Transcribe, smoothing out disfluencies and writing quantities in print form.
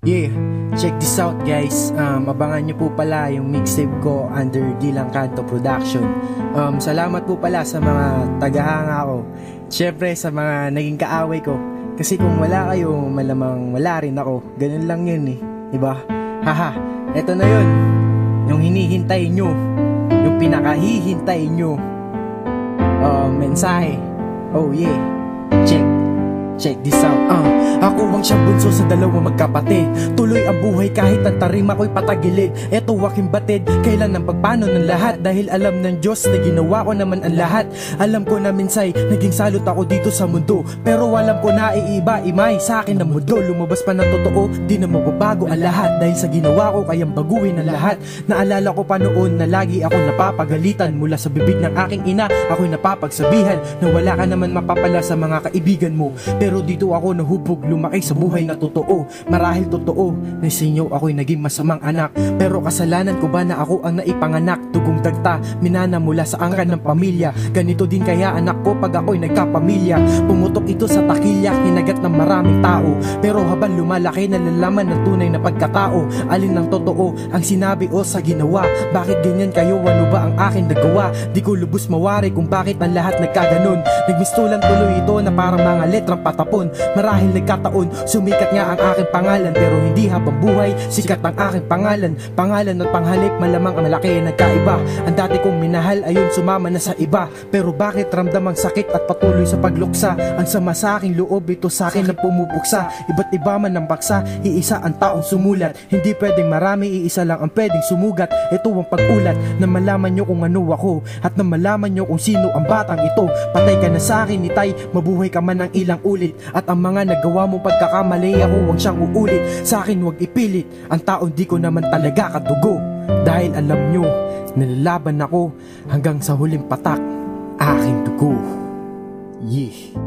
Yeah, check this out guys. Abangan nyo po pala yung mixtape ko under Dilang Canto Production. Salamat po pala sa mga tagahanga ko. Syempre sa mga naging kaaway ko. Kasi kung wala kayo, malamang wala rin ako. Ganun lang yun eh, diba? Haha, eto na yun. Yung hinihintay nyo, yung pinakahihintay nyo, mensahe. Oh yeah, check this out. Ako ang siyang bunso sa dalawang magkapatid. Tuloy ang buhay kahit ang tarima ko'y patagilid. Eto aking batid, kailan ang pagpano ng lahat. Dahil alam ng Diyos na ginawa ko naman ang lahat. Alam ko na minsay, naging salot ako dito sa mundo. Pero alam ko na iiba, imay sa akin ang mundo. Lumabas pa ng totoo, di na mababago ang lahat. Dahil sa ginawa ko, kayang baguhin ang lahat. Naalala ko pa noon na lagi ako napapagalitan. Mula sa bibig ng aking ina, ako'y napapagsabihan na wala ka naman mapapala sa mga kaibigan mo. Pero dito ako nahubog, lumaki sa buhay na totoo. Marahil totoo na sa inyo ako'y naging masamang anak. Pero kasalanan ko ba na ako ang naipanganak? Dugong dagta, minana mula sa angkan ng pamilya. Ganito din kaya anak ko pag ako'y nagkapamilya. Pumutok ito sa takilya, hinagat ng maraming tao. Pero habang lumalaki, nalalaman ng tunay na pagkatao. Alin ang totoo, ang sinabi o sa ginawa? Bakit ganyan kayo? Ano ba ang akin nagawa? Di ko lubos mawari kung bakit ang lahat nagkaganon. Nagmistulan tuloy ito na parang mga letrang patapon. Marahil nagkataon, sumikat nga ang aking pangalan. Pero hindi habang buhay, sikat ang aking pangalan. Pangalan at panghalip, malamang ang malaki ay nagkaiba. Ang dati kong minahal, ayun sumama na sa iba. Pero bakit ramdam ang sakit at patuloy sa pagluksa? Ang sama sa aking loob, ito sa akin ang pumupuksa. Iba't iba man ang baksa, iisa ang taong sumulat. Hindi pwedeng marami, iisa lang ang pwedeng sumugat. Ito ang pag-ulat, na malaman nyo kung ano ako. At na malaman nyo kung sino ang batang ito. Patay ka na sa akin, itay, mabuhay ka man ng ilang ulit. At ang mga nagawa mo pagkakamali, ako huwag siyang uulit. Sa akin huwag ipilit, ang taong di ko naman talaga kadugo. Dahil alam nyo, nalalaban ako hanggang sa huling patak, aking dugo. Yeah.